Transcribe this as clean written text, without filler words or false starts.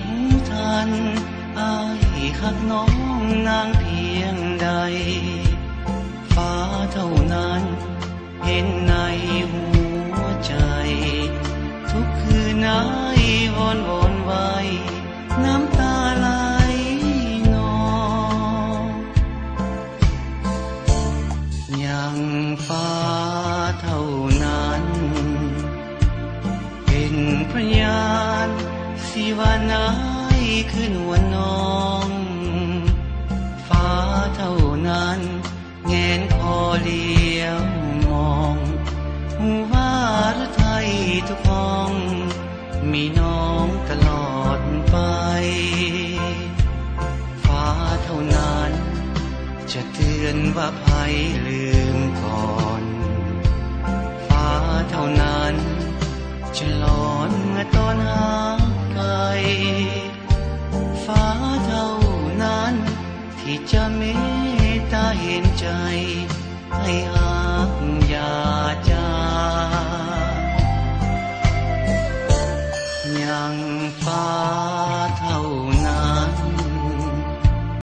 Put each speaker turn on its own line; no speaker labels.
หูทันอายหักน้องนางเพียงใดฟ้าเท่านั้นเห็นในหัวใจทุกคืนนายวอนไว้น้ำตาไหลนองยังฟ้าเท่านั้นเป็นพยานสิว่านายคือนวลน้องฟ้าเท่านั้นแงนคอเลี้ยวมองว่าหรือไทยทุกห้องมีน้องตลอดไปฟ้าเท่านั้นจะเตือนว่าภัยลืมก่อนฟ้าเท่านั้นจะหลอนเมื่อตอนหา